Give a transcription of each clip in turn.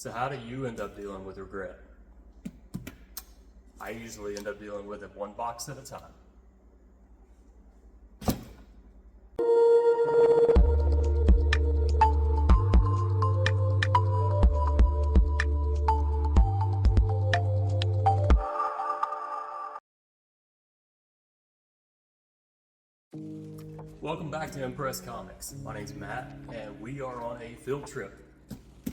So how do you end up dealing with regret? I usually end up dealing with it one box at a time. Welcome back to Impress Comics. My name's Matt, and we are on a field trip.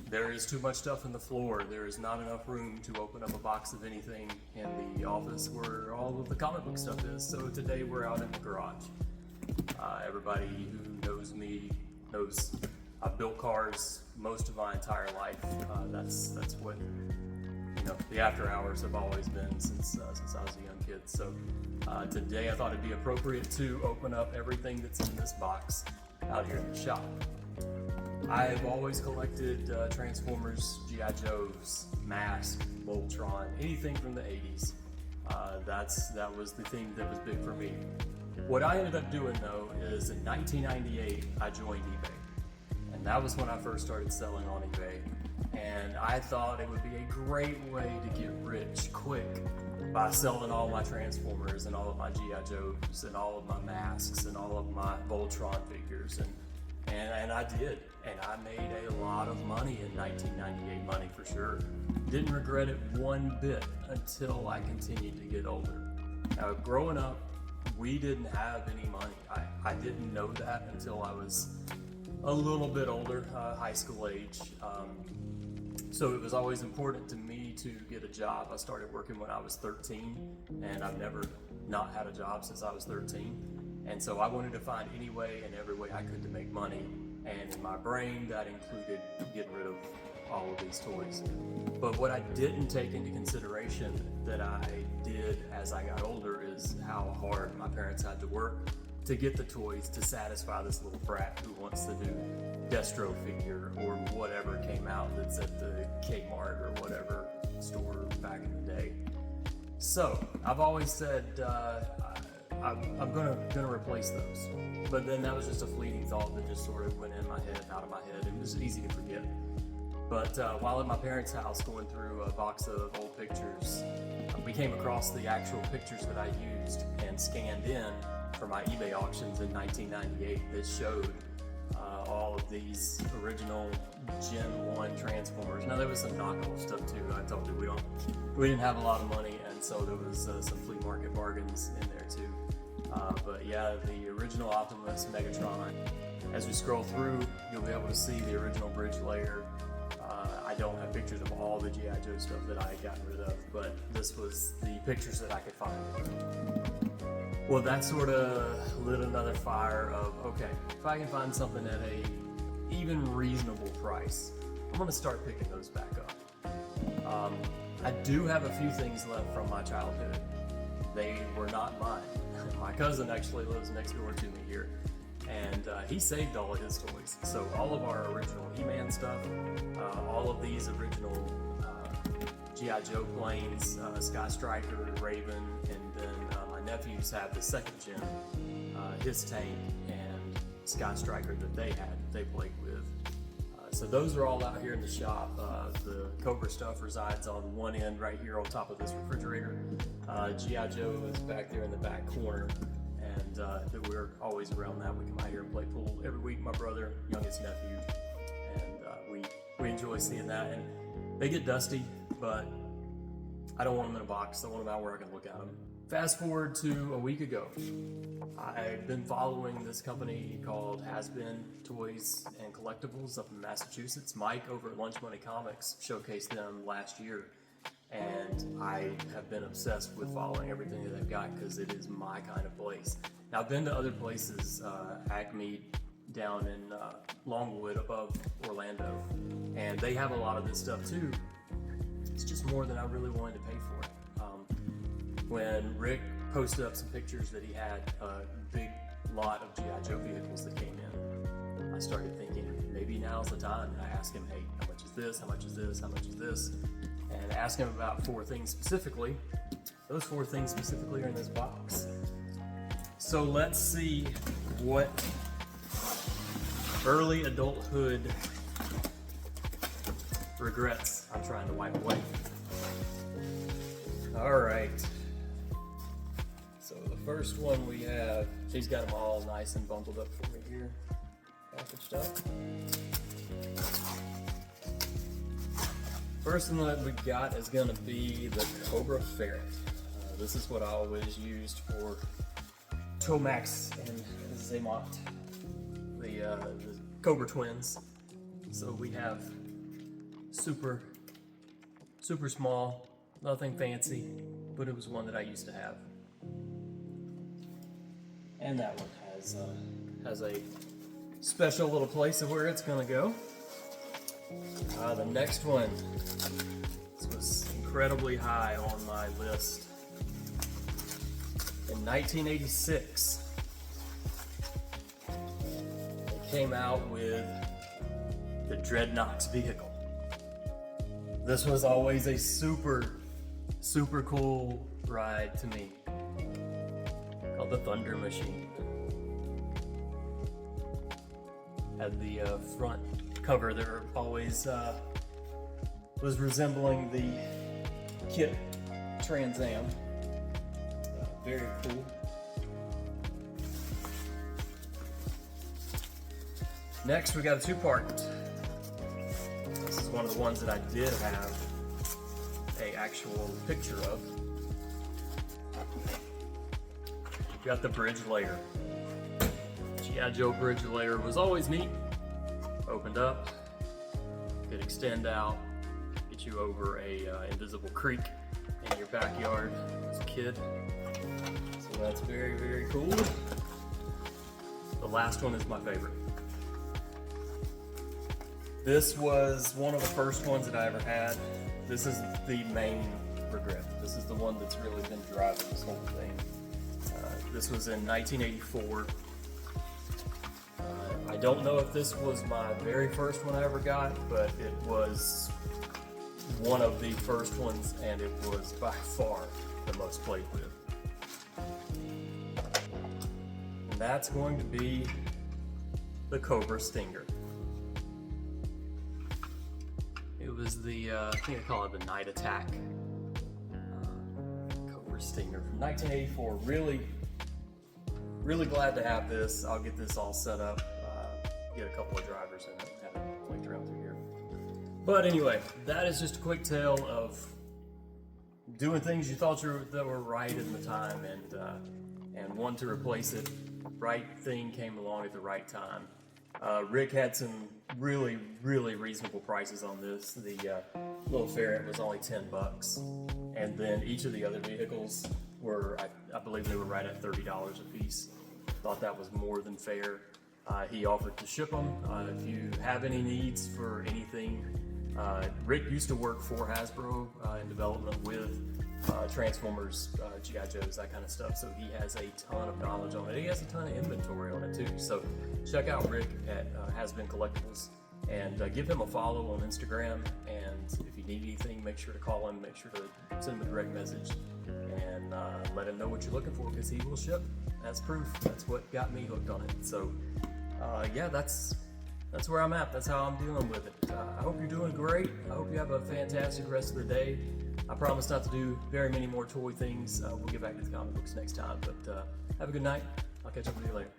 There is too much stuff in the floor. There is not enough room to open up a box of anything in the office where all of the comic book stuff is. So today we're out in the garage. Everybody who knows me knows I've built cars most of my entire life. That's what the after hours have always been since I was a young kid. So today I thought it'd be appropriate to open up everything that's in this box out here in the shop. I've always collected Transformers, G.I. Joes, Mask, Voltron, anything from the 80s. That was the thing that was big for me. What I ended up doing though is in 1998 I joined eBay, and that was when I first started selling on eBay. And I thought it would be a great way to get rich quick by selling all my Transformers and all of my G.I. Joes and all of my masks and all of my Voltron figures. And I did. And I made a lot of money in 1998, money for sure. Didn't regret it one bit until I continued to get older. Now, growing up, we didn't have any money. I didn't know that until I was a little bit older, high school age. So it was always important to me to get a job. I started working when I was 13, and I've never not had a job since I was 13. And so I wanted to find any way and every way I could to make money. And in my brain, that included getting rid of all of these toys. But what I didn't take into consideration that I did as I got older is how hard my parents had to work to get the toys to satisfy this little brat who wants to do Destro figure or whatever came out that's at the Kmart or whatever store back in the day. So I've always said I'm gonna replace those, but then that was just a fleeting thought that just sort of went in my head, out of my head. It was easy to forget. But while at my parents' house going through a box of old pictures, we came across the actual pictures that I used and scanned in for my eBay auctions in 1998 that showed all of these original Gen 1 Transformers. Now there was some knockoff stuff too. I told you we didn't have a lot of money, and so there was some flea market bargains in there too. But yeah, the original Optimus, Megatron. As we scroll through, you'll be able to see the original bridge layer. I don't have pictures of all the G.I. Joe stuff that I had gotten rid of, but this was the pictures that I could find. Well, that sort of lit another fire of, okay, if I can find something at a even reasonable price, I'm gonna start picking those back up. I do have a few things left from my childhood. They were not mine. My cousin actually lives next door to me here, and he saved all of his toys. So all of our original He-Man stuff, all of these original G.I. Joe planes, Sky Striker, Raven, and then my nephews have the second gen, his tank and Sky Striker that they played with. So those are all out here in the shop. The Cobra stuff resides on one end right here on top of this refrigerator. G.I. Joe is back there in the back corner, and we're always around that. We come out here and play pool every week, my brother, youngest nephew, and we enjoy seeing that. And they get dusty, but I don't want them in a box. I want them out where I can look at them. Fast forward to a week ago. I've been following this company called HasBeen Toys and Collectibles up in Massachusetts. Mike over at Lunch Money Comics showcased them last year, and I have been obsessed with following everything that they've got because it is my kind of place. Now, I've been to other places, Acme down in Longwood above Orlando, and they have a lot of this stuff too. It's just more than I really wanted to pay for it. When Rick posted up some pictures that he had a big lot of G.I. Joe vehicles that came in, I started thinking maybe now's the time. And I asked him, hey, how much is this? How much is this? How much is this? And I asked him about 4 things specifically. Those 4 things specifically are in this box. So let's see what early adulthood regrets I'm trying to wipe away. All right. So the first one we have, she's got them all nice and bundled up for me here, packaged up. First one that we got is gonna be the Cobra Ferret. This is what I always used for Tomax and Zaymont, the Cobra twins. So we have super small, nothing fancy, but it was one that I used to have. And that one has a special little place of where it's gonna go. The next one, this was incredibly high on my list. In 1986, they came out with the Dreadnoks vehicle. This was always a super cool ride to me, called the Thunder Machine. Had the front cover there always was resembling the Kit Trans Am. Very cool. Next we got a two-part. This is one of the ones that I did have a actual picture of. We've got the bridge layer. G.I. Joe bridge layer was always neat. Opened up, could extend out, get you over a invisible creek in your backyard as a kid. So that's very cool. The last one is my favorite. This was one of the first ones that I ever had. This is the main regret. This is the one that's really been driving this whole thing. This was in 1984. I don't know if this was my very first one I ever got, but it was one of the first ones, and it was by far the most played with. And that's going to be the Cobra Stinger. It was the, I think I call it the Night Attack Cobra Stinger from 1984. Really glad to have this. I'll get this all set up, get a couple of drivers in it, have it linked around through here. But anyway, that is just a quick tale of doing things you thought that were right at the time, and one to replace it. Right thing came along at the right time. Rick had some really reasonable prices on this. The little Ferret was only $10, and then each of the other vehicles were, I believe they were right at $30 a piece. Thought that was more than fair. He offered to ship them. If you have any needs for anything, Rick used to work for Hasbro in development with Transformers, G.I. Joes, that kind of stuff. So he has a ton of knowledge on it. He has a ton of inventory on it too. So check out Rick at HasBeen Collectibles and give him a follow on Instagram. And if you need anything, make sure to call him. Make sure to send him a direct message and let him know what you're looking for, because he will ship. That's proof. That's what got me hooked on it. So yeah, that's where I'm at. That's how I'm dealing with it. I hope you're doing great. I hope you have a fantastic rest of the day. I promise not to do very many more toy things. We'll get back to the comic books next time, but have a good night. I'll catch up with you later.